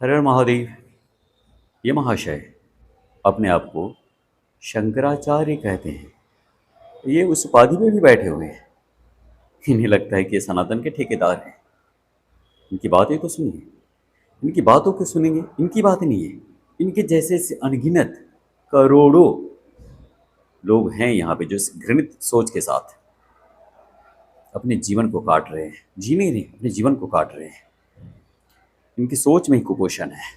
हर हर महादेव। ये महाशय अपने आप को शंकराचार्य कहते हैं। ये उस उपाधि में भी बैठे हुए हैं। इन्हें लगता है कि ये सनातन के ठेकेदार हैं। इनकी बातें तो सुनिए, इनकी बातों को सुनेंगे, इनकी बात नहीं है। इनके जैसे से अनगिनत करोड़ों लोग हैं यहाँ पे जो इस घृणित सोच के साथ अपने जीवन को काट रहे हैं। जी नहीं रहे, अपने जीवन को काट रहे हैं। इनकी सोच में ही कुपोषण है।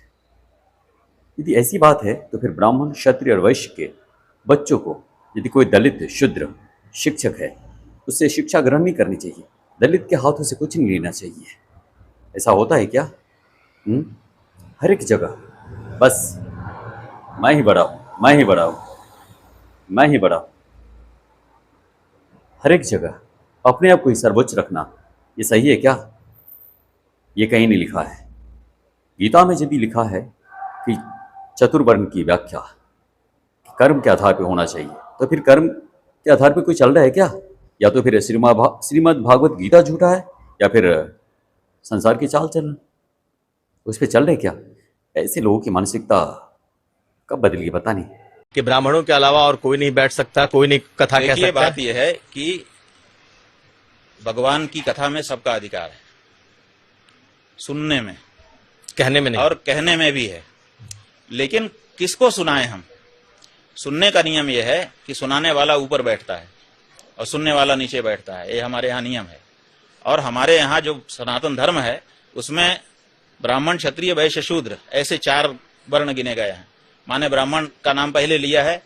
यदि ऐसी बात है तो फिर ब्राह्मण, क्षत्रिय और वैश्य के बच्चों को, यदि कोई दलित शूद्र शिक्षक है, उससे शिक्षा ग्रहण नहीं करनी चाहिए। दलित के हाथों से कुछ नहीं लेना चाहिए। ऐसा होता है क्या? हर एक जगह बस मैं ही बड़ा हूँ, मैं ही बड़ा हूँ, मैं ही बड़ा हूँ। हर एक जगह अपने आप को ही सर्वोच्च रखना, ये सही है क्या? ये कहीं नहीं लिखा है। गीता में यदि लिखा है कि चतुर्वर्ण की व्याख्या कर्म के आधार पर होना चाहिए, तो फिर कर्म के आधार पर कोई चल रहा है क्या? या तो फिर श्रीमद् भागवत गीता झूठा है, या फिर संसार की चाल चलन उस पर चल रहे क्या? ऐसे लोगों की मानसिकता कब बदली पता नहीं। कि ब्राह्मणों के अलावा और कोई नहीं बैठ सकता, कोई नहीं कथा कह सकता। बात यह है कि भगवान की कथा में सबका अधिकार है, सुनने में, कहने में नहीं, और कहने में भी है। लेकिन किसको सुनाएं हम? सुनने का नियम यह है कि सुनाने वाला ऊपर बैठता है और सुनने वाला नीचे बैठता है। ये हमारे यहाँ नियम है। और हमारे यहाँ जो सनातन धर्म है उसमें ब्राह्मण, क्षत्रिय, वैश्य, शूद्र ऐसे 4 वर्ण गिने गए हैं। माने ब्राह्मण का नाम पहले लिया है,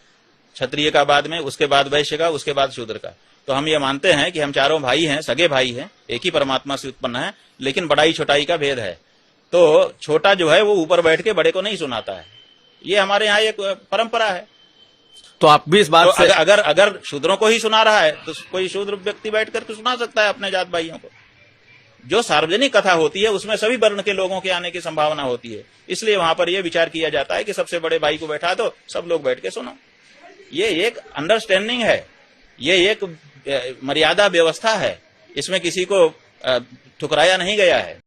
क्षत्रिय का बाद में, उसके बाद वैश्य का, उसके बाद शूद्र का। तो हम ये मानते हैं कि हम चारों भाई हैं, सगे भाई हैं, एक ही परमात्मा से उत्पन्न है, लेकिन बड़ाई छोटाई का भेद है। तो छोटा जो है वो ऊपर बैठ के बड़े को नहीं सुनाता है। ये हमारे यहाँ एक परंपरा है। तो आप भी इस बात तो से अगर शूद्रों को ही सुना रहा है तो कोई शूद्र व्यक्ति बैठ करके सुना सकता है अपने जात भाइयों को। जो सार्वजनिक कथा होती है उसमें सभी वर्ण के लोगों के आने की संभावना होती है, इसलिए वहां पर यह विचार किया जाता है कि सबसे बड़े भाई को बैठा दो, सब लोग बैठ के सुनो। ये एक अंडरस्टैंडिंग है, ये एक मर्यादा व्यवस्था है, इसमें किसी को ठुकराया नहीं गया है।